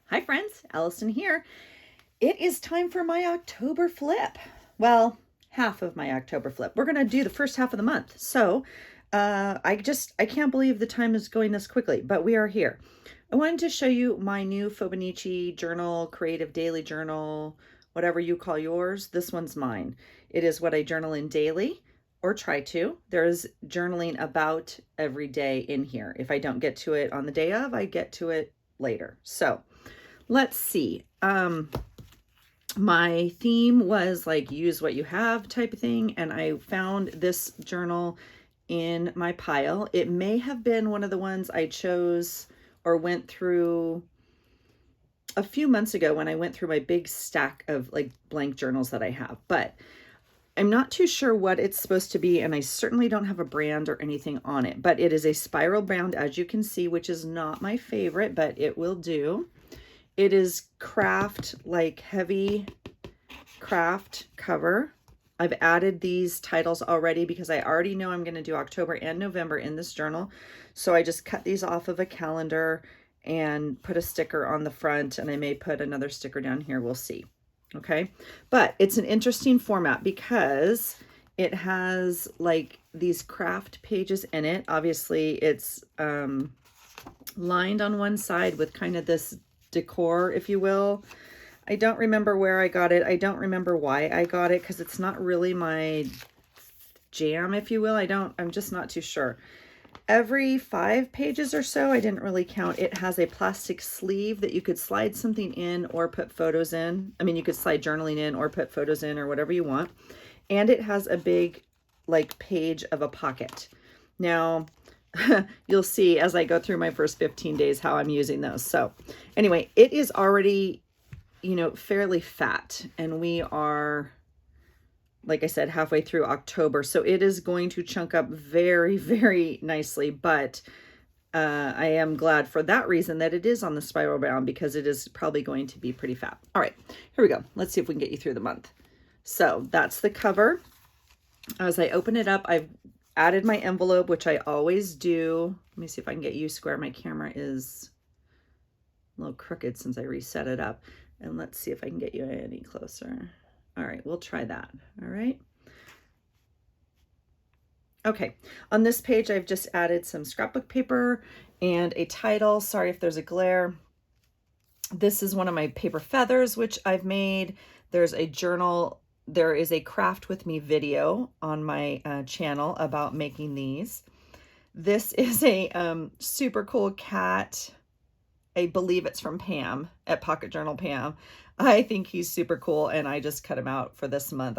Hi friends, Allison here. It is time for my October flip. Well, half of my October flip. We're going to do the first half of the month. So I can't believe the time is going this quickly, but we are here. I wanted to show you my new Fobonichi journal, creative daily journal, whatever you call yours. This one's mine. It is what I journal in daily or try to. There's journaling about every day in here. If I don't get to it on the day of, I get to it later. So let's see. My theme was like use what you have type of thing, and I found this journal in my pile. It may have been one of the ones I chose or went through a few months ago when I went through my big stack of like blank journals that I have, but I'm not too sure what it's supposed to be, and I certainly don't have a brand or anything on it, but it is a spiral bound, as you can see, which is not my favorite, but it will do. It is craft, like heavy craft cover. I've added these titles already because I already know I'm going to do October and November in this journal. So I just cut these off of a calendar and put a sticker on the front, and I may put another sticker down here. We'll see. Okay. But it's an interesting format because it has like these craft pages in it. Obviously it's lined on one side with kind of this decor, if you will. I don't remember where I got it. I don't remember why I got it because it's not really my jam, if you will. I'm just not too sure. Every 5 pages or so, I didn't really count, it has a plastic sleeve that you could slide something in or put photos in. I mean, you could slide journaling in or put photos in or whatever you want. And it has a big like page of a pocket. Now, you'll see as I go through my first 15 days how I'm using those. So anyway, it is already, fairly fat, and we are, like I said, halfway through October. So it is going to chunk up very, very nicely, but I am glad for that reason that it is on the spiral bound because it is probably going to be pretty fat. All right, here we go. Let's see if we can get you through the month. So that's the cover. As I open it up, I've added my envelope, which I always do. Let me see if I can get you square. My camera is a little crooked since I reset it up. And let's see if I can get you any closer. All right, we'll try that. All right. Okay, on this page, I've just added some scrapbook paper and a title. Sorry if there's a glare. This is one of my paper feathers, which I've made. There's a journal. There is a craft with me video on my channel about making these. This is a super cool cat. I believe it's from Pam at Pocket Journal Pam. I think he's super cool, and I just cut him out for this month.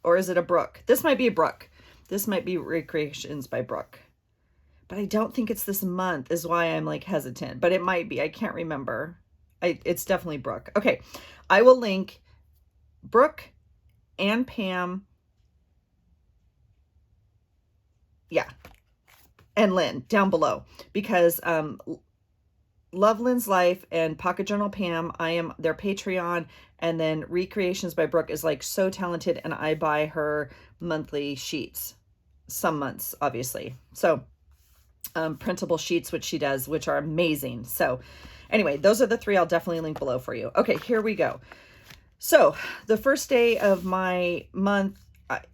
Or is it a Brooke? This might be a Brooke. This might be Recreations by Brooke. But I don't think it's this month is why I'm like hesitant, but it might be. I can't remember. It's definitely Brooke. Okay, I will link Brooke and Pam. Yeah, and Lynn down below because Love Lynn's Life and Pocket Journal Pam, I am their Patreon, and then Recreations by Brooke is like so talented, and I buy her monthly sheets, some months obviously. So printable sheets, which she does, which are amazing. So anyway, those are the 3 I'll definitely link below for you. Okay, here we go. So the first day of my month,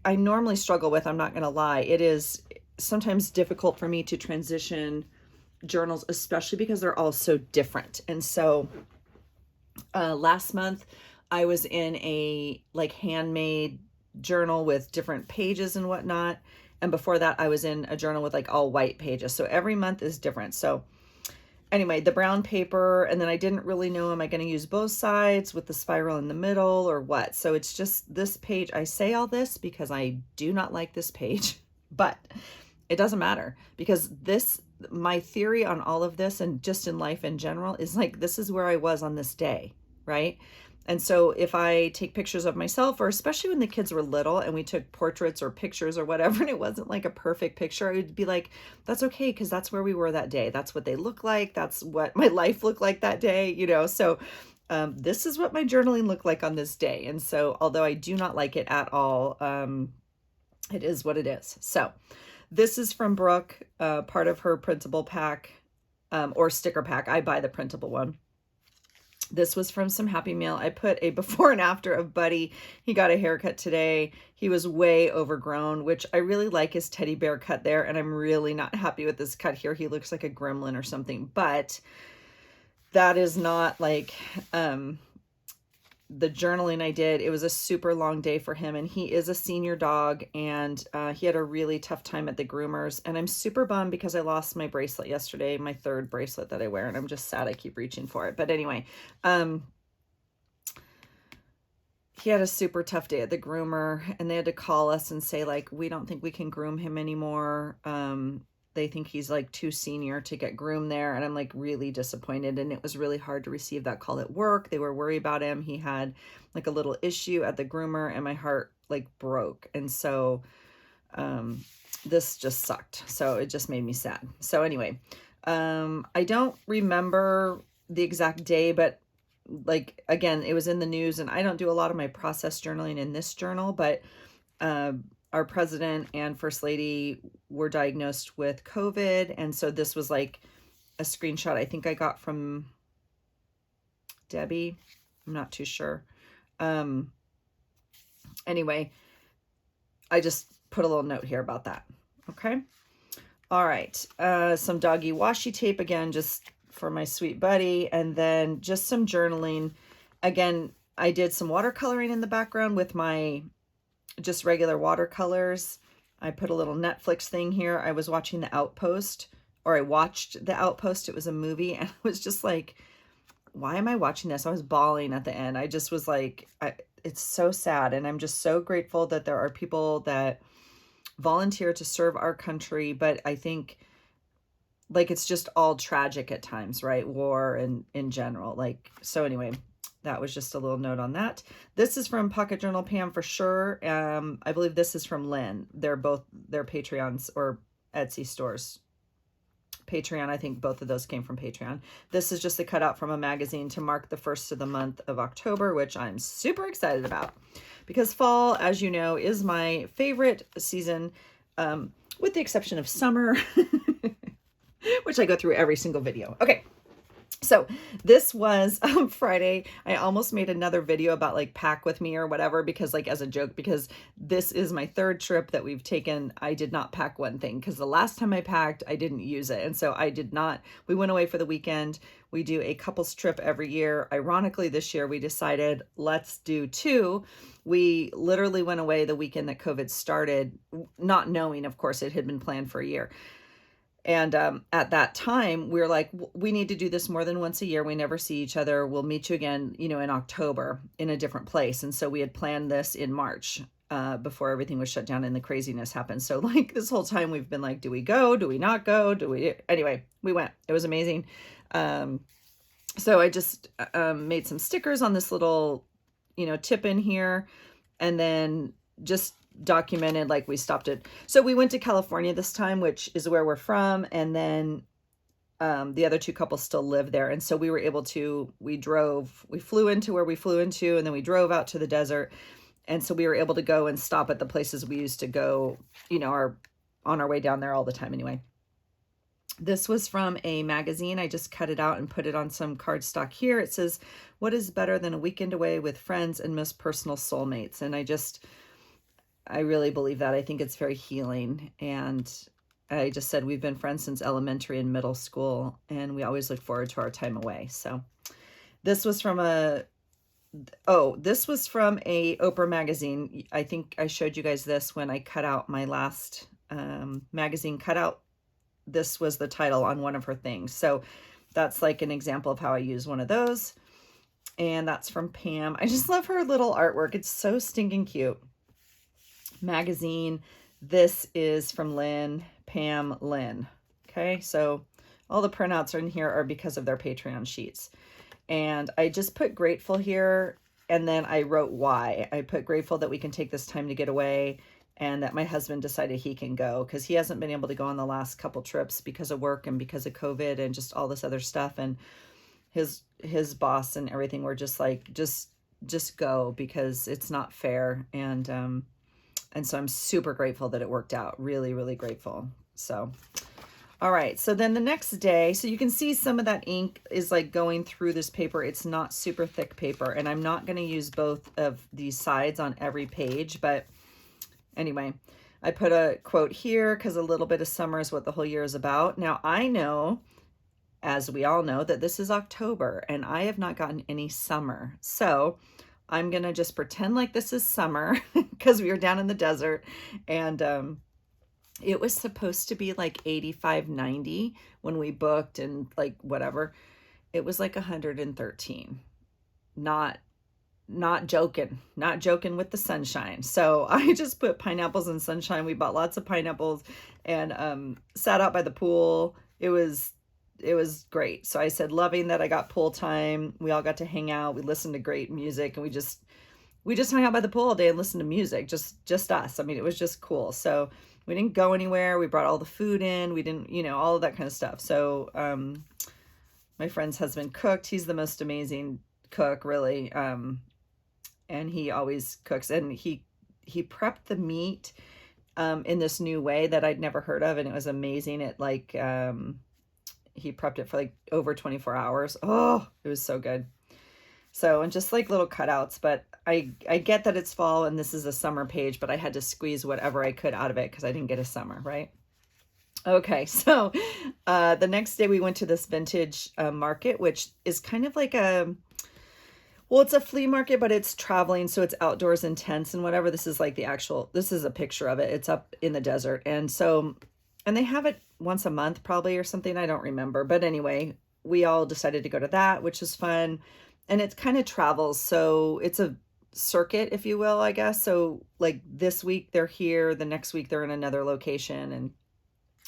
I normally struggle with, I'm not going to lie. It is sometimes difficult for me to transition journals, especially because they're all so different. And so last month I was in a like handmade journal with different pages and whatnot. And before that I was in a journal with like all white pages. So every month is different. So anyway, the brown paper, and then I didn't really know, am I going to use both sides with the spiral in the middle or what? So it's just this page. I say all this because I do not like this page, but it doesn't matter because my theory on all of this and just in life in general is like, this is where I was on this day, right? And so if I take pictures of myself, or especially when the kids were little and we took portraits or pictures or whatever, and it wasn't like a perfect picture, I would be like, that's okay, because that's where we were that day. That's what they look like. That's what my life looked like that day, So this is what my journaling looked like on this day. And so although I do not like it at all, it is what it is. So this is from Brooke, part of her printable pack or sticker pack. I buy the printable one. This was from some Happy Meal. I put a before and after of Buddy. He got a haircut today. He was way overgrown, which I really like his teddy bear cut there. And I'm really not happy with this cut here. He looks like a gremlin or something, but that is not like, the journaling I did. It was a super long day for him, and he is a senior dog, and he had a really tough time at the groomers, and I'm super bummed because I lost my bracelet yesterday, my third bracelet that I wear, and I'm just sad I keep reaching for it. But anyway, he had a super tough day at the groomer, and they had to call us and say, like, we don't think we can groom him anymore. They think he's like too senior to get groomed there. And I'm like really disappointed. And it was really hard to receive that call at work. They were worried about him. He had like a little issue at the groomer, and my heart like broke. And so this just sucked. So it just made me sad. So anyway, I don't remember the exact day, but like, again, it was in the news, and I don't do a lot of my process journaling in this journal, but our president and first lady were diagnosed with COVID. And so this was like a screenshot I think I got from Debbie. I'm not too sure. Anyway, I just put a little note here about that. Okay. All right. Some doggy washi tape again, just for my sweet buddy. And then just some journaling. Again, I did some watercoloring in the background with my just regular watercolors. I put a little Netflix thing here. I was watching The Outpost, or I watched The Outpost. It was a movie, and I was just like, why am I watching this? I was bawling at the end. I just was like, it's so sad. And I'm just so grateful that there are people that volunteer to serve our country. But I think like, it's just all tragic at times, right? War and in general, like, so anyway, that was just a little note on that. This is from Pocket Journal Pam for sure. I believe this is from Lynn. They're both their Patreons or Etsy stores. Patreon, I think both of those came from Patreon. This is just a cutout from a magazine to mark the first of the month of October, which I'm super excited about because fall, as you know, is my favorite season, with the exception of summer, which I go through every single video. Okay. So this was Friday. I almost made another video about like pack with me or whatever, because like as a joke, because this is my third trip that we've taken. I did not pack one thing because the last time I packed, I didn't use it. And so I did not, we went away for the weekend. We do a couples trip every year. Ironically, this year we decided let's do two. We literally went away the weekend that COVID started, not knowing, of course, it had been planned for a year. And at that time, we were like, we need to do this more than once a year. We never see each other. We'll meet you again, you know, in October in a different place. And so we had planned this in March before everything was shut down and the craziness happened. So like this whole time we've been like, do we go? Do we not go? Do we? Anyway, we went. It was amazing. So I just made some stickers on this little, you know, tip in here, and then just documented like we stopped it. So we went to California this time, which is where we're from, and then the other two couples still live there, and so we were able to, we flew into where we flew into, and then we drove out to the desert, and so we were able to go and stop at the places we used to go, you know, on our way down there all the time. Anyway, this was from a magazine. I just cut it out and put it on some cardstock here. It says, "What is better than a weekend away with friends and most personal soulmates?" And I really believe that. I think it's very healing. And I just said we've been friends since elementary and middle school, and we always look forward to our time away. So this was from this was from a Oprah magazine. I think I showed you guys this when I cut out my last magazine cutout. This was the title on one of her things. So that's like an example of how I use one of those. And that's from Pam. I just love her little artwork. It's so stinking cute. Magazine. This is from Lynn, Pam, Lynn. Okay, so all the printouts in here are because of their Patreon sheets. And I just put grateful here, and then I wrote why. I put grateful that we can take this time to get away, and that my husband decided he can go because he hasn't been able to go on the last couple trips because of work and because of COVID and just all this other stuff. And his boss and everything were just like, just go, because it's not fair. And so I'm super grateful that it worked out. Really, really grateful. So, All right, so then the next day, so you can see some of that ink is like going through this paper. It's not super thick paper, and I'm not going to use both of these sides on every page, but anyway, I put a quote here because a little bit of summer is what the whole year is about. Now, I know, as we all know, that this is October, and I have not gotten any summer. So I'm going to just pretend like this is summer because we were down in the desert, and it was supposed to be like 85, 90 when we booked, and like whatever. It was like 113. Not joking with the sunshine. So I just put pineapples in sunshine. We bought lots of pineapples and sat out by the pool. It was great. So I said, loving that I got pool time. We all got to hang out. We listened to great music, and we just hung out by the pool all day and listened to music. Just us. I mean, it was just cool. So we didn't go anywhere. We brought all the food in. We didn't, all of that kind of stuff. So my friend's husband cooked. He's the most amazing cook, really. And he always cooks. And he prepped the meat in this new way that I'd never heard of, and it was amazing. It like he prepped it for like over 24 hours. Oh, it was so good. So, and just like little cutouts, but I get that it's fall and this is a summer page, but I had to squeeze whatever I could out of it because I didn't get a summer, right? Okay, so the next day we went to this vintage market, which is kind of like well, it's a flea market, but it's traveling, so it's outdoors and tents and whatever. This is like this is a picture of it. It's up in the desert. And so, and they have it once a month probably or something. I don't remember. But anyway, we all decided to go to that, which is fun. And it kind of travels. So it's a circuit, if you will, I guess. So like this week they're here, the next week they're in another location. And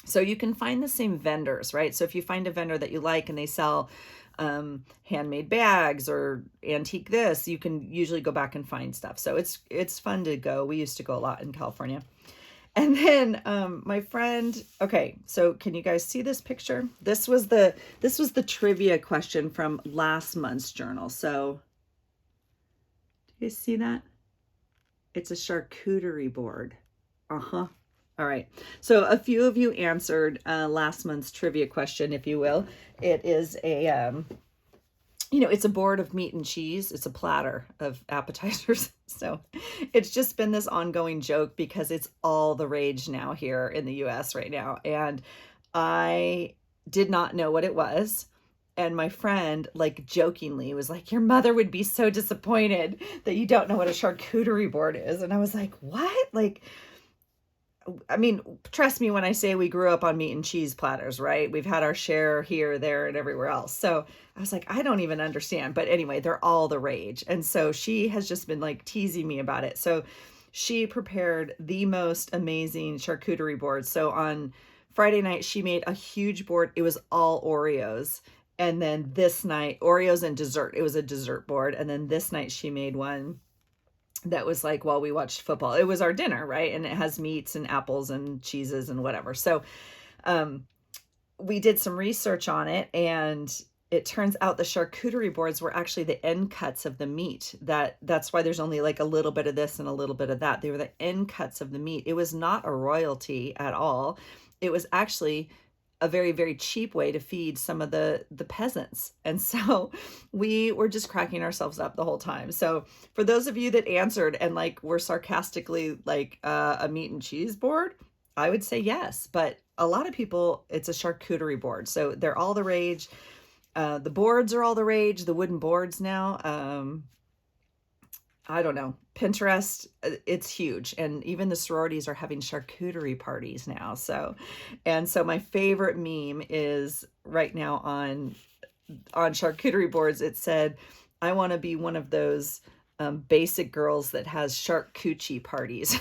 so you can find the same vendors, right? So if you find a vendor that you like and they sell handmade bags or antique this, you can usually go back and find stuff. So it's fun to go. We used to go a lot in California. And then my friend, okay, so can you guys see this picture? This was the trivia question from last month's journal. So do you guys see that? It's a charcuterie board. Uh-huh. All right. So a few of you answered last month's trivia question, if you will. It is a it's a board of meat and cheese. It's a platter of appetizers. So it's just been this ongoing joke because it's all the rage now here in the US right now. And I did not know what it was. And my friend, like, jokingly was like, your mother would be so disappointed that you don't know what a charcuterie board is. And I was like, what? Like, I mean, trust me when I say we grew up on meat and cheese platters, right? We've had our share here, there, and everywhere else. So I was like, I don't even understand. But anyway, they're all the rage. And so she has just been like teasing me about it. So she prepared the most amazing charcuterie board. So on Friday night, she made a huge board. It was all Oreos. And then this night, Oreos and dessert. It was a dessert board. And then this night she made one that was like while we watched football. It was our dinner, right? And it has meats and apples and cheeses and whatever. So we did some research on it, and it turns out the charcuterie boards were actually the end cuts of the meat. That's why there's only like a little bit of this and a little bit of that. They were the end cuts of the meat. It was not a royalty at all. It was actually a very, very cheap way to feed some of the peasants. And so we were just cracking ourselves up the whole time. So for those of you that answered and like were sarcastically like a meat and cheese board, I would say yes. But a lot of people, it's a charcuterie board. So they're all the rage. The boards are all the rage, the wooden boards now. I don't know, Pinterest, it's huge. And even the sororities are having charcuterie parties now. So my favorite meme is right now on charcuterie boards. It said, I want to be one of those basic girls that has charcuterie parties.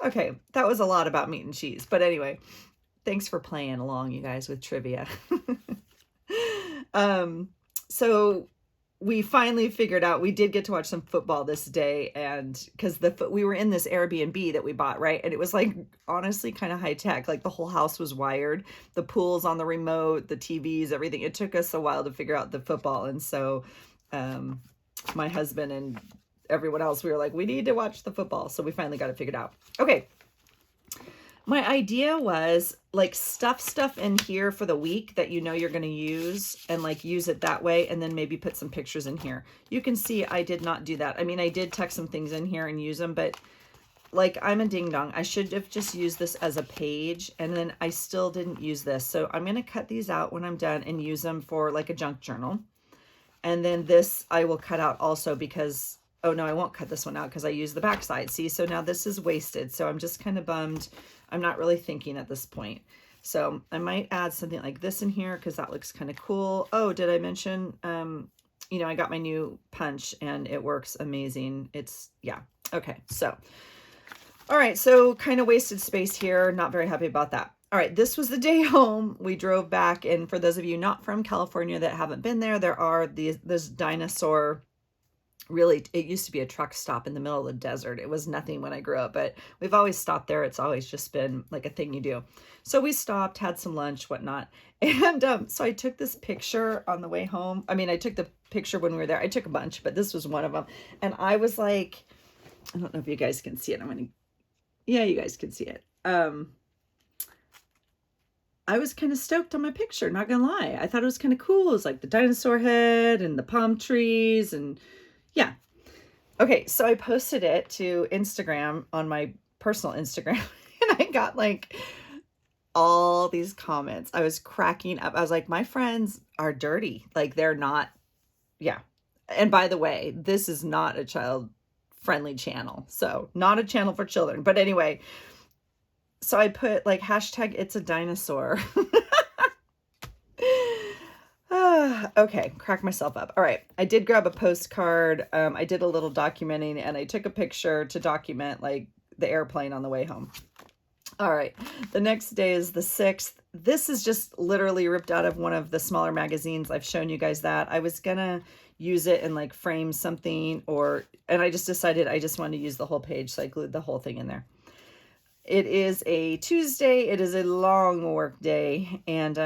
Okay, that was a lot about meat and cheese. But anyway, thanks for playing along, you guys, with trivia. So we finally figured out we did get to watch some football this day, and because we were in this Airbnb that we bought, right? And it was like honestly kind of high tech. Like the whole house was wired, the pool's on the remote, the TVs, everything. It took us a while to figure out the football, and so my husband and everyone else, we were like, we need to watch the football. So we finally got it figured out. Okay. My idea was like stuff in here for the week that you know you're going to use, and like use it that way, and then maybe put some pictures in here. You can see I did not do that. I mean, I did tuck some things in here and use them, but like I'm a ding dong. I should have just used this as a page, and then I still didn't use this. So I'm going to cut these out when I'm done and use them for like a junk journal. And then this I will cut out also because, oh no, I won't cut this one out because I use the backside. See, so now this is wasted. So I'm just kind of bummed. I'm not really thinking at this point. So I might add something like this in here because that looks kind of cool. Oh, did I mention, you know, I got my new punch and it works amazing. It's, yeah. Okay. So, all right. So kind of wasted space here. Not very happy about that. All right, this was the day home. We drove back, and for those of you not from California that haven't been there, there are this dinosaur, really, it used to be a truck stop in the middle of the desert. It was nothing when I grew up, but we've always stopped there. It's always just been like a thing you do. So we stopped, had some lunch, whatnot. And so I took this picture on the way home. I mean, I took the picture when we were there. I took a bunch, but this was one of them. And I was like, I don't know if you guys can see it. Yeah, you guys can see it. I was kind of stoked on my picture, not gonna lie. I thought it was kind of cool. It was like the dinosaur head and the palm trees, and yeah. Okay, so I posted it to Instagram on my personal Instagram, and I got like all these comments. I was cracking up. I was like, my friends are dirty. Like, they're not, yeah. And by the way, this is not a child-friendly channel. So not a channel for children. But anyway, so I put like hashtag it's a dinosaur. Okay, crack myself up. All right, I did grab a postcard. I did a little documenting, and I took a picture to document like the airplane on the way home. All right, the next day is the 6th. This is just literally ripped out of one of the smaller magazines. I've shown you guys that. I was gonna use it and like frame something, and I just decided I just wanted to use the whole page, so I glued the whole thing in there. It is a Tuesday. It is a long work day, and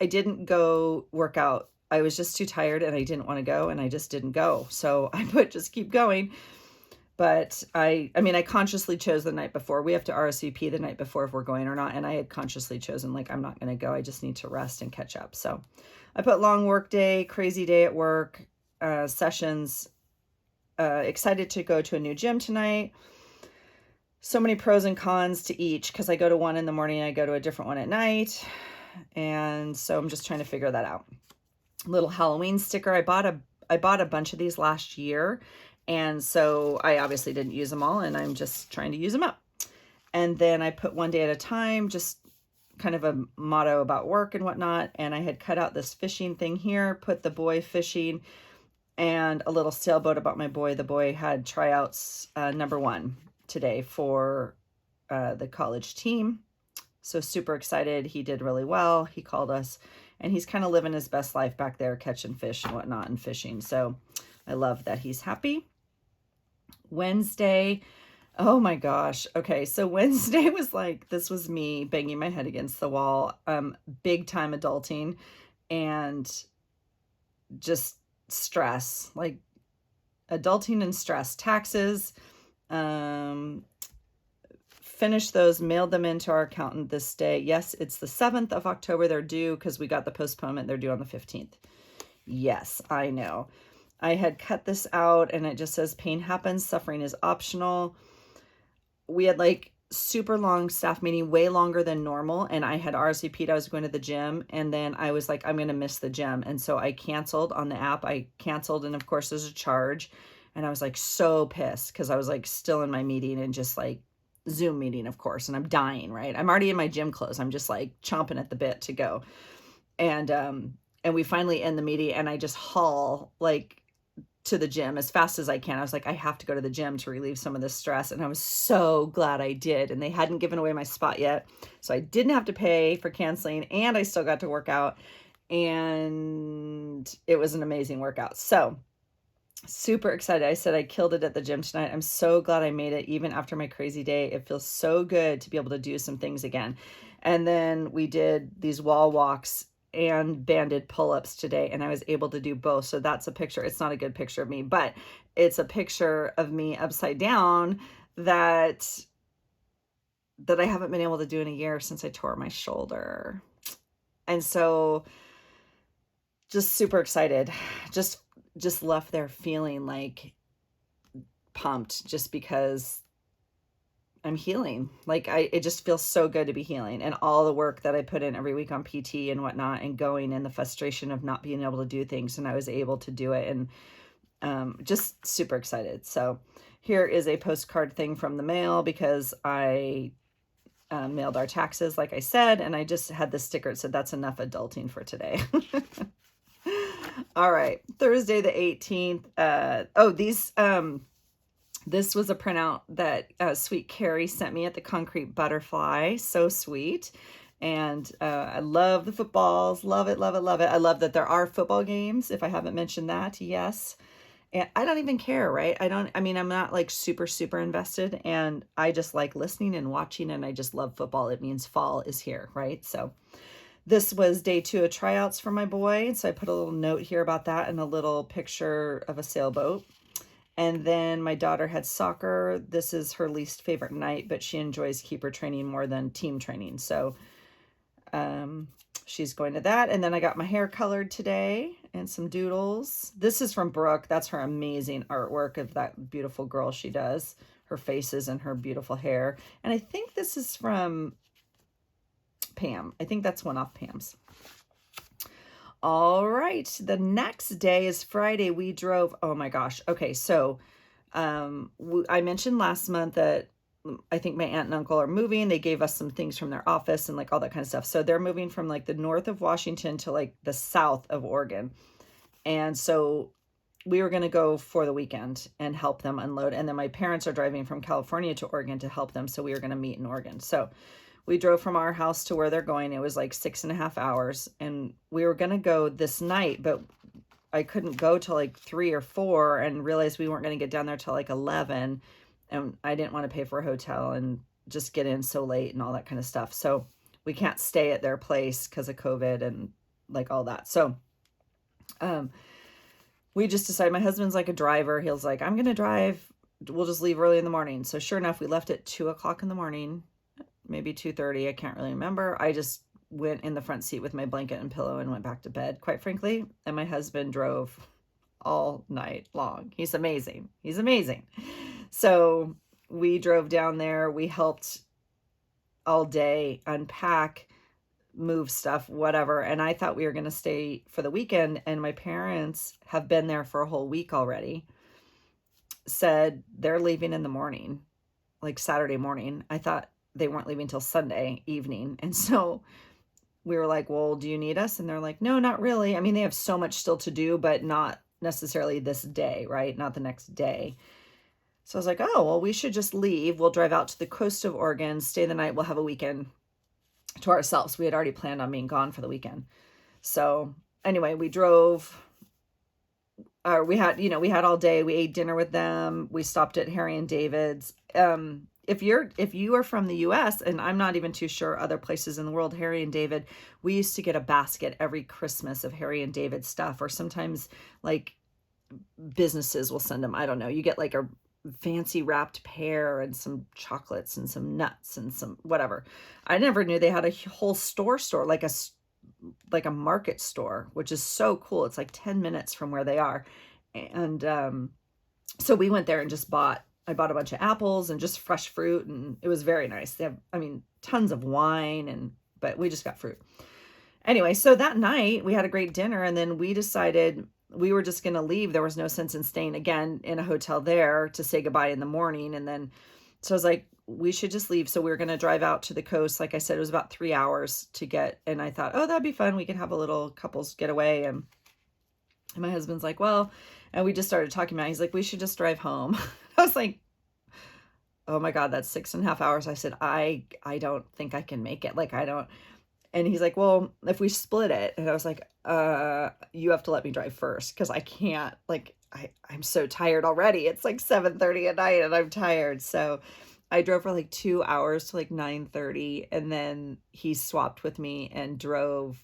I didn't go work out. I was just too tired, and I didn't want to go, and I just didn't go. So I put just keep going. But I mean, I consciously chose the night before. We have to RSVP the night before if we're going or not, and I had consciously chosen like I'm not going to go. I just need to rest and catch up. So I put long work day, crazy day at work, sessions. Excited to go to a new gym tonight. So many pros and cons to each because I go to one in the morning, I go to a different one at night. And so I'm just trying to figure that out. Little Halloween sticker. I bought a bunch of these last year. And so I obviously didn't use them all, and I'm just trying to use them up. And then I put one day at a time, just kind of a motto about work and whatnot. And I had cut out this fishing thing here, put the boy fishing, and a little sailboat about my boy. The boy had tryouts number 1 today for the college team. So super excited. He did really well. He called us, and he's kind of living his best life back there, catching fish and whatnot and fishing. So I love that he's happy. Wednesday. Oh my gosh. Okay. So Wednesday was like, this was me banging my head against the wall, big time adulting, and just stress, like adulting and stress, taxes, finished those, mailed them into our accountant this day. Yes, it's the 7th of October. They're due because we got the postponement. They're due on the 15th. Yes, I know. I had cut this out, and it just says pain happens, suffering is optional. We had like super long staff meeting, way longer than normal, and I had RSVP'd. I was going to the gym, and then I was like, I'm going to miss the gym. And so I canceled on the app. I canceled, and of course there's a charge. And I was like so pissed because I was like still in my meeting, and just like Zoom meeting, of course, and I'm dying, right? I'm already in my gym clothes. I'm just like chomping at the bit to go. And we finally end the meeting, and I just haul like to the gym as fast as I can. I was like, I have to go to the gym to relieve some of this stress. And I was so glad I did. And they hadn't given away my spot yet. So I didn't have to pay for canceling, and I still got to work out, and it was an amazing workout. So super excited. I said I killed it at the gym tonight. I'm so glad I made it even after my crazy day. It feels so good to be able to do some things again. And then we did these wall walks and banded pull-ups today, and I was able to do both. So that's a picture. It's not a good picture of me, but it's a picture of me upside down that that I haven't been able to do in a year since I tore my shoulder. And so just super excited. Just left there feeling like pumped just because I'm healing. Like it just feels so good to be healing, and all the work that I put in every week on PT and whatnot and going, and the frustration of not being able to do things, and I was able to do it, and just super excited. So here is a postcard thing from the mail because I mailed our taxes, like I said, and I just had the sticker that said, "That's enough adulting for today." All right, Thursday the 18th. This was a printout that sweet Kari sent me at the Concrete Butterfly. So sweet. And I love the footballs. Love it, love it, love it. I love that there are football games, if I haven't mentioned that. Yes. And I don't even care, right? I'm not like super, super invested. And I just like listening and watching, and I just love football. It means fall is here, right? So this was day 2 of tryouts for my boy. So I put a little note here about that and a little picture of a sailboat. And then my daughter had soccer. This is her least favorite night, but she enjoys keeper training more than team training. So she's going to that. And then I got my hair colored today and some doodles. This is from Brooke. That's her amazing artwork of that beautiful girl she does. Her faces and her beautiful hair. And I think this is from Pam. I think that's one off Pam's. All right. The next day is Friday. We drove. Oh my gosh. Okay. So I mentioned last month that I think my aunt and uncle are moving. They gave us some things from their office and like all that kind of stuff. So they're moving from like the north of Washington to like the south of Oregon. And so we were going to go for the weekend and help them unload. And then my parents are driving from California to Oregon to help them. So we were going to meet in Oregon. So we drove from our house to where they're going. It was like 6.5 hours, and we were going to go this night, but I couldn't go till like 3 or 4 and realized we weren't going to get down there till like 11. And I didn't want to pay for a hotel and just get in so late and all that kind of stuff. So we can't stay at their place because of COVID and like all that. So, we just decided, my husband's like a driver. He was like, I'm going to drive. We'll just leave early in the morning. So sure enough, we left at 2:00 in the morning. Maybe 2:30, I can't really remember. I just went in the front seat with my blanket and pillow and went back to bed, quite frankly. And my husband drove all night long. He's amazing. He's amazing. So we drove down there. We helped all day unpack, move stuff, whatever. And I thought we were going to stay for the weekend. And my parents have been there for a whole week already. Said they're leaving in the morning, like Saturday morning. I thought they weren't leaving till Sunday evening. And so we were like, well, do you need us? And they're like, no, not really. I mean, they have so much still to do, but not necessarily this day, right? Not the next day. So I was like, oh, well, we should just leave. We'll drive out to the coast of Oregon, stay the night. We'll have a weekend to ourselves. We had already planned on being gone for the weekend. So anyway, we drove. We had all day. We ate dinner with them. We stopped at Harry and David's. If you are from the US, and I'm not even too sure other places in the world, Harry and David, we used to get a basket every Christmas of Harry and David stuff, or sometimes like businesses will send them. I don't know. You get like a fancy wrapped pear and some chocolates and some nuts and some whatever. I never knew they had a whole store, like a market store, which is so cool. It's like 10 minutes from where they are. And so we went there and I bought a bunch of apples and just fresh fruit, and it was very nice. They have, tons of wine, but we just got fruit. Anyway, so that night we had a great dinner, and then we decided we were just going to leave. There was no sense in staying again in a hotel there to say goodbye in the morning. And then, so I was like, we should just leave. So we were going to drive out to the coast. Like I said, it was about 3 hours to get, and I thought, oh, that'd be fun. We could have a little couples getaway. And my husband's like, well, and we just started talking about it. He's like, we should just drive home. I was like, oh my God, that's 6.5 hours. I said, I don't think I can make it. Like, I don't. And he's like, well, if we split it. And I was like, you have to let me drive first, because I can't, like, I'm so tired already. It's like 7:30 at night and I'm tired. So I drove for like 2 hours to like 9:30. And then he swapped with me and drove,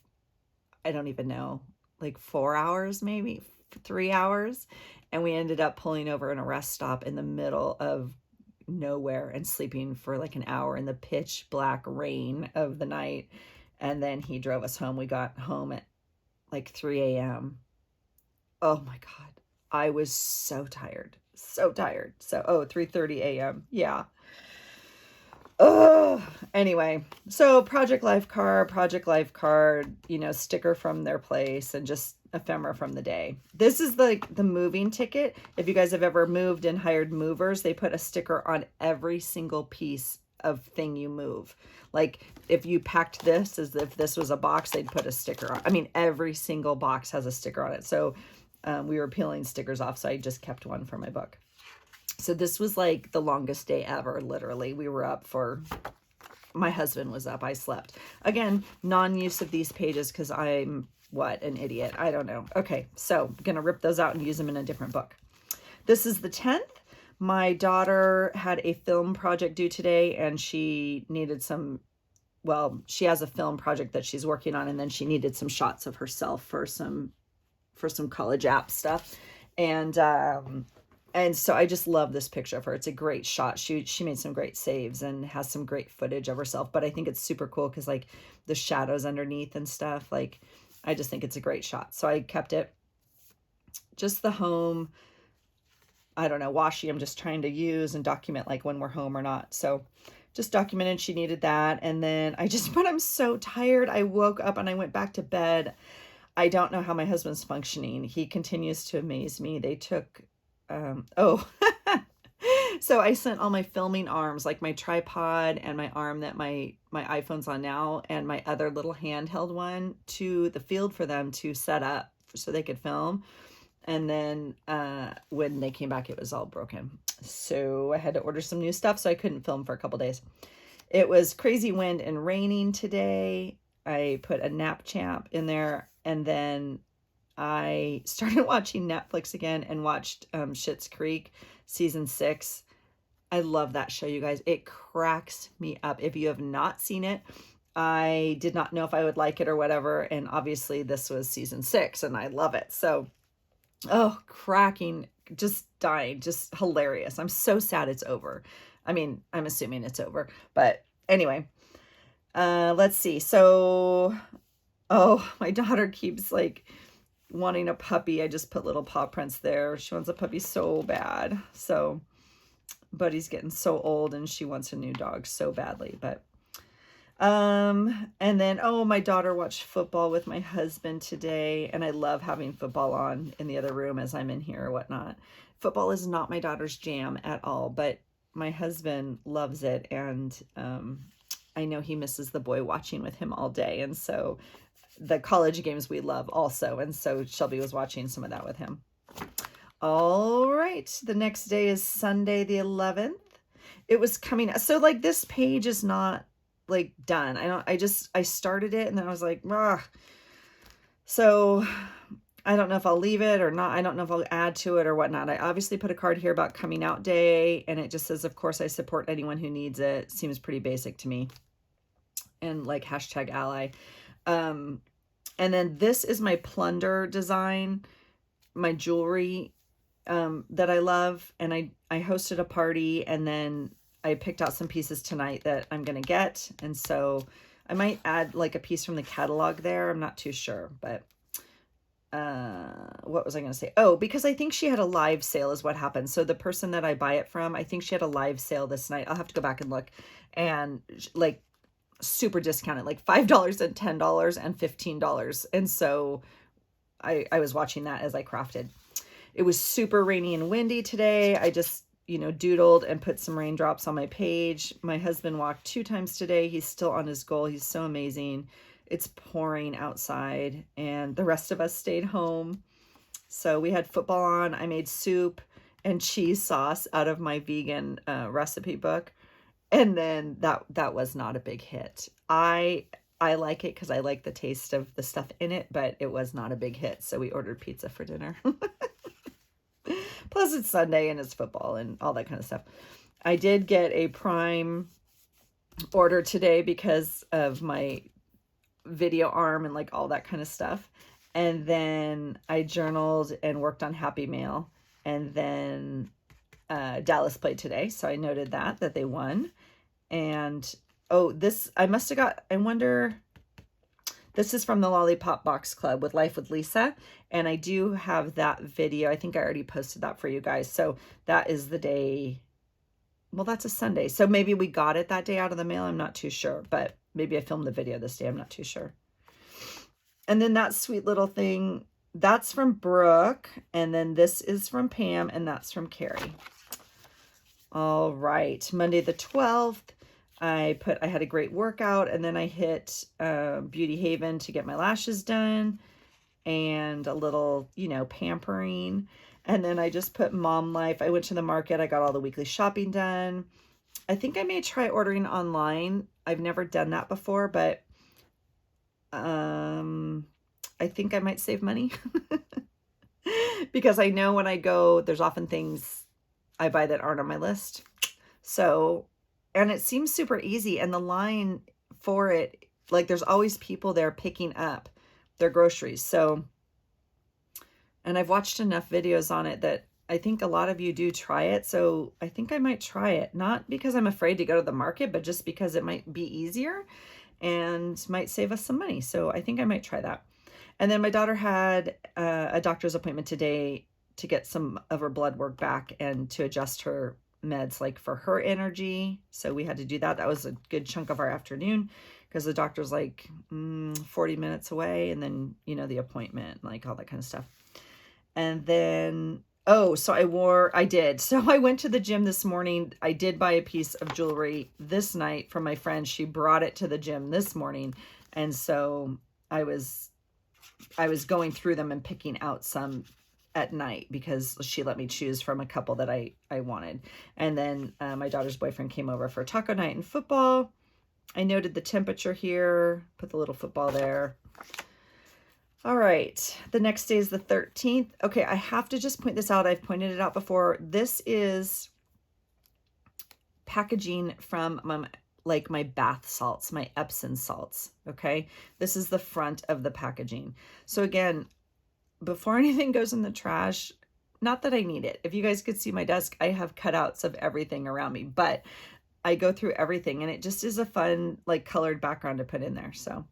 I don't even know, like 4 hours, maybe 3 hours. And we ended up pulling over in a rest stop in the middle of nowhere and sleeping for like an hour in the pitch black rain of the night. And then he drove us home. We got home at like 3 a.m. Oh my God. I was so tired. So tired. So, 3:30 a.m. Yeah. Oh, anyway, so Project Life card, sticker from their place and just ephemera from the day. This is like the moving ticket. If you guys have ever moved and hired movers, they put a sticker on every single piece of thing you move. Like if you packed this as if this was a box, they'd put a sticker on. I mean, every single box has a sticker on it. So we were peeling stickers off, so I just kept one for my book. So this was like the longest day ever, literally. We were up my husband was up, I slept. Again, non-use of these pages because I'm, an idiot. I don't know. Okay, so I'm going to rip those out and use them in a different book. This is the 10th. My daughter had a film project due today, and she needed she has a film project that she's working on, and then she needed some shots of herself for some college app stuff. And so I just love this picture of her. It's a great shot. She made some great saves and has some great footage of herself. But I think it's super cool because like the shadows underneath and stuff. Like I just think it's a great shot. So I kept it. Just the home. I don't know, washi. I'm just trying to use and document like when we're home or not. So just documented she needed that. And then but I'm so tired. I woke up and I went back to bed. I don't know how my husband's functioning. He continues to amaze me. They took so I sent all my filming arms, like my tripod and my arm that my iPhone's on now, and my other little handheld one to the field for them to set up so they could film. And then when they came back, it was all broken. So I had to order some new stuff, so I couldn't film for a couple days. It was crazy wind and raining today. I put a nap champ in there, and then I started watching Netflix again and watched Schitt's Creek season 6. I love that show, you guys. It cracks me up. If you have not seen it, I did not know if I would like it or whatever. And obviously this was season 6 and I love it. So, cracking, just dying, just hilarious. I'm so sad it's over. I mean, I'm assuming it's over, but anyway, let's see. So, my daughter keeps like wanting a puppy. I just put little paw prints there. She wants a puppy so bad. So, but he's getting so old and she wants a new dog so badly. But, and then, my daughter watched football with my husband today. And I love having football on in the other room as I'm in here or whatnot. Football is not my daughter's jam at all, but my husband loves it. And, I know he misses the boy watching with him all day. And so the college games we love also. And so Shelby was watching some of that with him. All right. The next day is Sunday, the 11th. It was coming. So like this page is not like done. I started it and then I was like, ugh. So I don't know if I'll leave it or not. I don't know if I'll add to it or whatnot. I obviously put a card here about coming out day, and it just says, of course, I support anyone who needs it. Seems pretty basic to me. And like #ally. And then this is my plunder design, my jewelry that I love. And I hosted a party, and then I picked out some pieces tonight that I'm going to get. And so I might add like a piece from the catalog there. I'm not too sure, but what was I going to say? Because I think she had a live sale is what happened. So the person that I buy it from, I think she had a live sale this night. I'll have to go back and look, and like super discounted, like $5 and $10 and $15. And so I was watching that as I crafted. It was super rainy and windy today. I just, doodled and put some raindrops on my page. My husband walked 2 times today. He's still on his goal. He's so amazing. It's pouring outside, and the rest of us stayed home. So we had football on. I made soup and cheese sauce out of my vegan recipe book. And then that was not a big hit. I like it because I like the taste of the stuff in it, but it was not a big hit. So we ordered pizza for dinner. Plus it's Sunday and it's football and all that kind of stuff. I did get a Prime order today because of my video arm and like all that kind of stuff. And then I journaled and worked on Happy Mail. And then Dallas played today, so I noted that they won. And oh, this I must have got. I wonder. This is from the Lollipop Box Club with Life with Lisa, and I do have that video. I think I already posted that for you guys. So that is the day. Well, that's a Sunday, so maybe we got it that day out of the mail. I'm not too sure, but maybe I filmed the video this day. I'm not too sure. And then that sweet little thing, that's from Brooke, and then this is from Pam, and that's from Kari. All right, Monday the 12th, I had a great workout, and then I hit Beauty Haven to get my lashes done and a little, pampering. And then I just put Mom Life. I went to the market. I got all the weekly shopping done. I think I may try ordering online. I've never done that before, but I think I might save money because I know when I go, there's often things I buy that aren't on my list. So, and it seems super easy, and the line for it, like there's always people there picking up their groceries. So, and I've watched enough videos on it that I think a lot of you do try it. So I think I might try it, not because I'm afraid to go to the market, but just because it might be easier and might save us some money. So I think I might try that. And then my daughter had a doctor's appointment today to get some of her blood work back and to adjust her meds, like for her energy. So we had to do that. That was a good chunk of our afternoon because the doctor's like 40 minutes away, and then, the appointment, like all that kind of stuff. And then, so I did. So I went to the gym this morning. I did buy a piece of jewelry this night from my friend. She brought it to the gym this morning. And so I was going through them and picking out some at night because she let me choose from a couple that I wanted. And then my daughter's boyfriend came over for taco night and football. I noted the temperature here, put the little football there. All right, the next day is the 13th. Okay, I have to just point this out. I've pointed it out before. This is packaging from my bath salts, my Epsom salts, okay? This is the front of the packaging. So again, before anything goes in the trash, not that I need it. If you guys could see my desk, I have cutouts of everything around me, but I go through everything, and it just is a fun, colored background to put in there, so.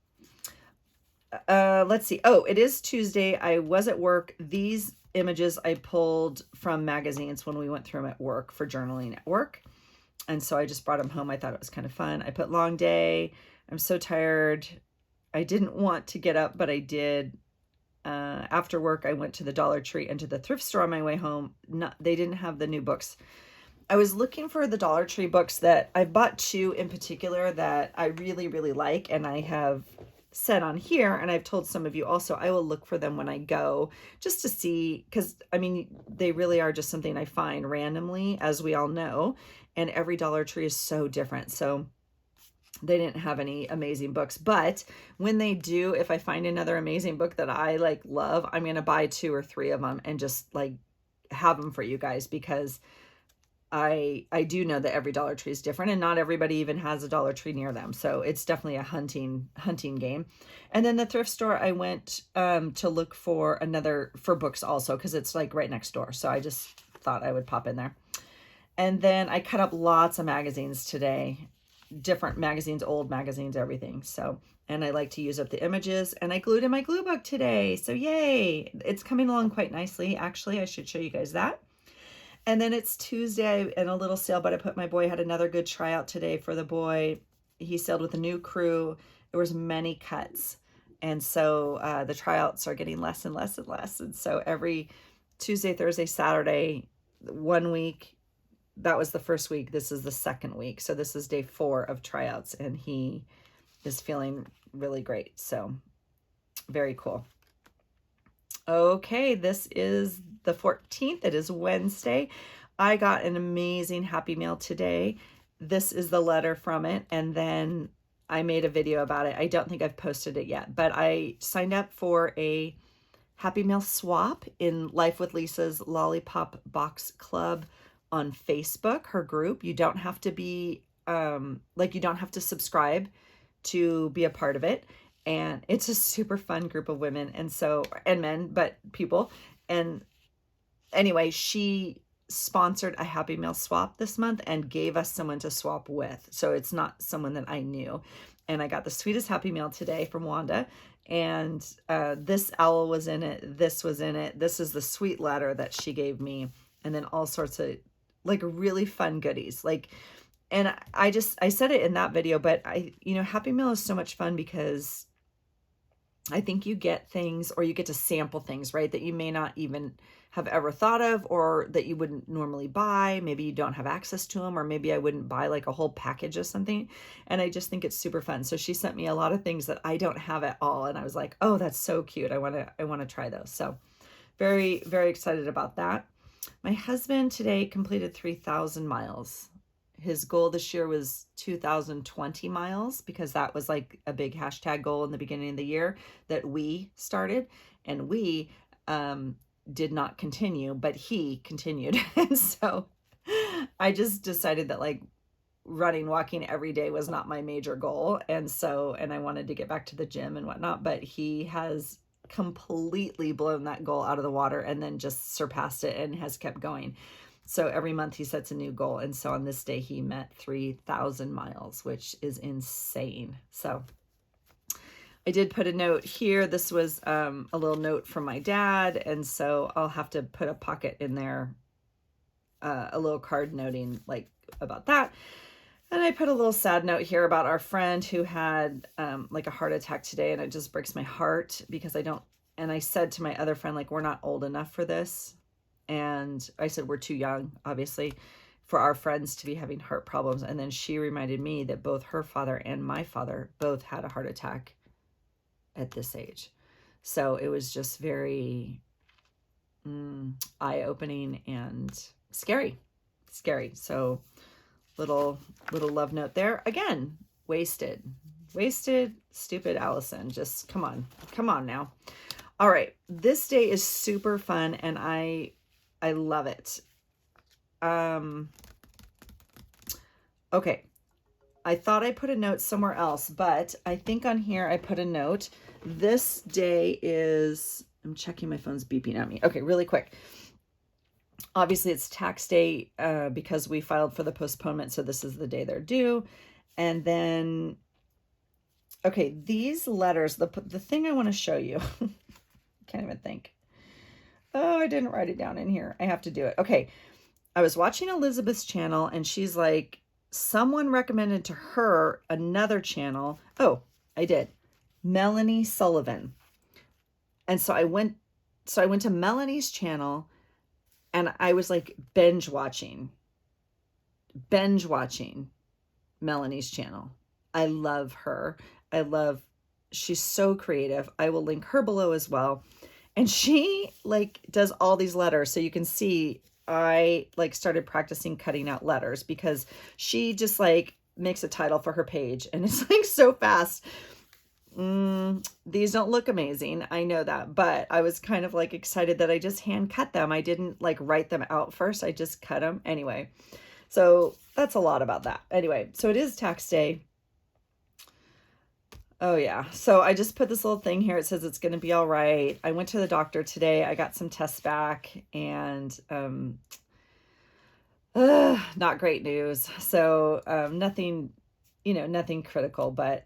Let's see. Oh, it is Tuesday. I was at work. These images I pulled from magazines when we went through them at work for journaling at work. And so I just brought them home. I thought it was kind of fun. I put long day. I'm so tired. I didn't want to get up, but I did. After work, I went to the Dollar Tree and to the thrift store on my way home. They didn't have the new books. I was looking for the Dollar Tree books that I bought 2 in particular that I really, really like. And I have said on here, and I've told some of you also, I will look for them when I go just to see, because they really are just something I find randomly, as we all know, and every Dollar Tree is so different. So they didn't have any amazing books, but when they do, if I find another amazing book that I love, I'm going to buy 2 or 3 of them and just have them for you guys, because I do know that every Dollar Tree is different, and not everybody even has a Dollar Tree near them. So it's definitely a hunting game. And then the thrift store, I went to look for books also, because it's right next door. So I just thought I would pop in there. And then I cut up lots of magazines today, different magazines, old magazines, everything. So, and I like to use up the images, and I glued in my glue book today. So yay, it's coming along quite nicely. Actually, I should show you guys that. And then it's Tuesday and a little sale, but I put my boy had another good tryout today for the boy. He sailed with a new crew. There was many cuts. And so the tryouts are getting less and less and less. And so every Tuesday, Thursday, Saturday, 1 week, that was the first week. This is the second week. So this is day 4 of tryouts, and he is feeling really great. So very cool. Okay, this is the 14th. It is Wednesday. I got an amazing Happy Mail today. This is the letter from it, and then I made a video about it. I don't think I've posted it yet, but I signed up for a Happy Mail swap in Life with Lisa's Lollipop Box Club on Facebook, her group. You don't have to be, you don't have to subscribe to be a part of it. And it's a super fun group of women and men, but people. And anyway, she sponsored a Happy Meal swap this month and gave us someone to swap with. So it's not someone that I knew. And I got the sweetest Happy Meal today from Wanda. And this owl was in it. This was in it. This is the sweet letter that she gave me. And then all sorts of like really fun goodies. Like, and I said it in that video, but Happy Meal is so much fun because I think you get things, or you get to sample things, right, that you may not even have ever thought of, or that you wouldn't normally buy. Maybe you don't have access to them, or maybe I wouldn't buy like a whole package of something. And I just think it's super fun. So she sent me a lot of things that I don't have at all. And I was like, oh, that's so cute. I want to try those. So very, very excited about that. My husband today completed 3,000 miles. His goal this year was 2,020 miles, because that was like a big hashtag goal in the beginning of the year that we started, and we did not continue, but he continued. And so I just decided that like walking every day was not my major goal. And I wanted to get back to the gym and whatnot, but he has completely blown that goal out of the water and then just surpassed it and has kept going. So every month he sets a new goal. And so on this day, he met 3,000 miles, which is insane. So I did put a note here. This was a little note from my dad. And so I'll have to put a pocket in there, a little card noting like about that. And I put a little sad note here about our friend who had like a heart attack today. And it just breaks my heart because and I said to my other friend, like, we're not old enough for this. And I said, we're too young, obviously, for our friends to be having heart problems. And then she reminded me that both her father and my father both had a heart attack at this age. So it was just very eye-opening and scary. So little love note there. Again, wasted, stupid Allison. Just come on now. All right. This day is super fun and I love it. Okay. I thought I put a note somewhere else, but I think on here I put a note. This day is, I'm checking, my phone's beeping at me. Okay, really quick. Obviously it's tax day because we filed for the postponement. So this is the day they're due. And then, okay, these letters, the thing I want to show you, can't even think. Oh, I didn't write it down in here. I have to do it. Okay. I was watching Elizabeth's channel and she's like, someone recommended to her another channel. Oh, I did. Melanie Sullivan. And so I went to Melanie's channel and I was like binge watching Melanie's channel. I love her. She's so creative. I will link her below as well. And she like does all these letters. So you can see I like started practicing cutting out letters because she just like makes a title for her page and it's like so fast. These don't look amazing. I know that, but I was kind of like excited that I just hand cut them. I didn't like write them out first. I just cut them anyway. So that's a lot about that. Anyway, so it is tax day. Oh yeah. So I just put this little thing here. It says it's going to be all right. I went to the doctor today. I got some tests back and, not great news. So, nothing critical, but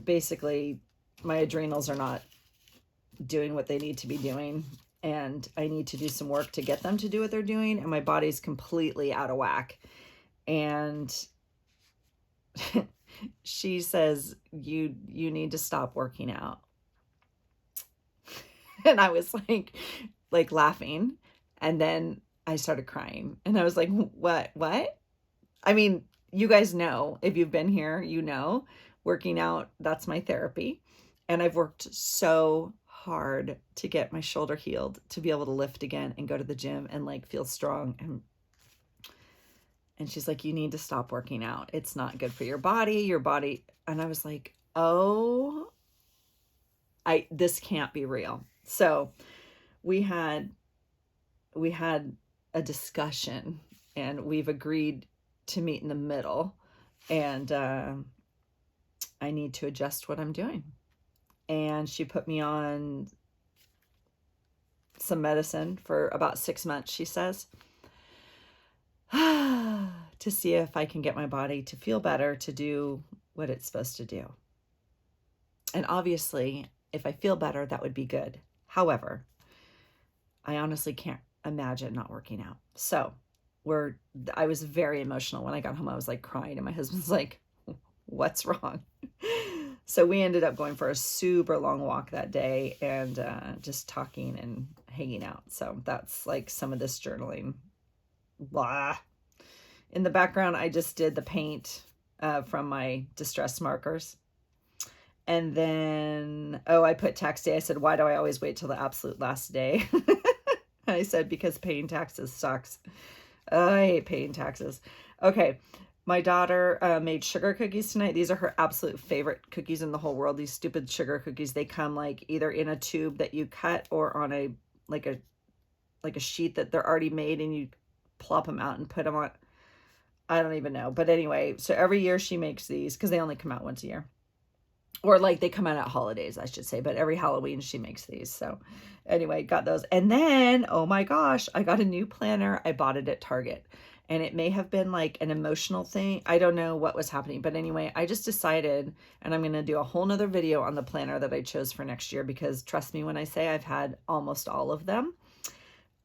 basically my adrenals are not doing what they need to be doing. And I need to do some work to get them to do what they're doing. And my body's completely out of whack. And she says, you need to stop working out. And I was like laughing. And then I started crying and I was like, what? I mean, you guys know, if you've been here, working out, that's my therapy. And I've worked so hard to get my shoulder healed, to be able to lift again and go to the gym and like feel strong. And she's like, you need to stop working out. It's not good for your body. And I was like, oh, this can't be real. So we had a discussion and we've agreed to meet in the middle. And I need to adjust what I'm doing. And she put me on some medicine for about 6 months, she says. to see if I can get my body to feel better to do what it's supposed to do. And obviously, if I feel better, that would be good. However, I honestly can't imagine not working out. So I was very emotional when I got home. I was like crying, and my husband's like, what's wrong? So we ended up going for a super long walk that day and just talking and hanging out. So that's like some of this journaling. Blah. In the background, I just did the paint from my distress markers. And then, I put tax day. I said, why do I always wait till the absolute last day? I said, because paying taxes sucks. I hate paying taxes. Okay. My daughter made sugar cookies tonight. These are her absolute favorite cookies in the whole world. These stupid sugar cookies. They come like either in a tube that you cut or on a sheet that they're already made, and you plop them out and put them on. I don't even know. But anyway, so every year she makes these because they only come out once a year. Or like they come out at holidays, I should say. But every Halloween she makes these. So anyway, got those. And then, oh my gosh, I got a new planner. I bought it at Target. And it may have been like an emotional thing. I don't know what was happening. But anyway, I just decided, and I'm going to do a whole nother video on the planner that I chose for next year. Because trust me when I say I've had almost all of them.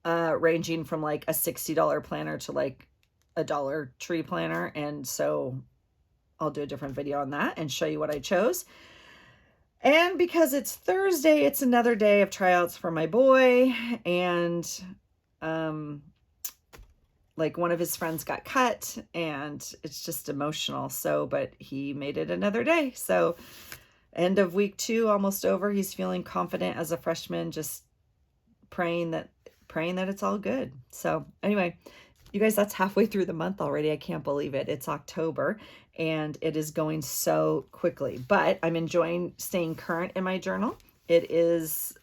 Ranging from like a $60 planner to like a Dollar Tree planner. And so I'll do a different video on that and show you what I chose. And because it's Thursday, it's another day of tryouts for my boy. And like one of his friends got cut, and it's just emotional. So, but he made it another day. So end of week 2, almost over. He's feeling confident as a freshman, just praying that it's all good. So anyway, you guys, that's halfway through the month already. I can't believe it. It's October and it is going so quickly, but I'm enjoying staying current in my journal. It is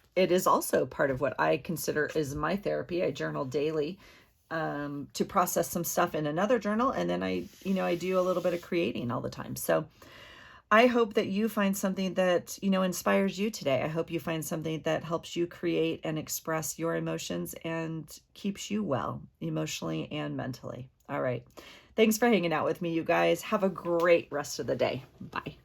also part of what I consider is my therapy. I journal daily to process some stuff in another journal. And then I do a little bit of creating all the time. So I hope that you find something that, inspires you today. I hope you find something that helps you create and express your emotions and keeps you well emotionally and mentally. All right. Thanks for hanging out with me, you guys. Have a great rest of the day. Bye.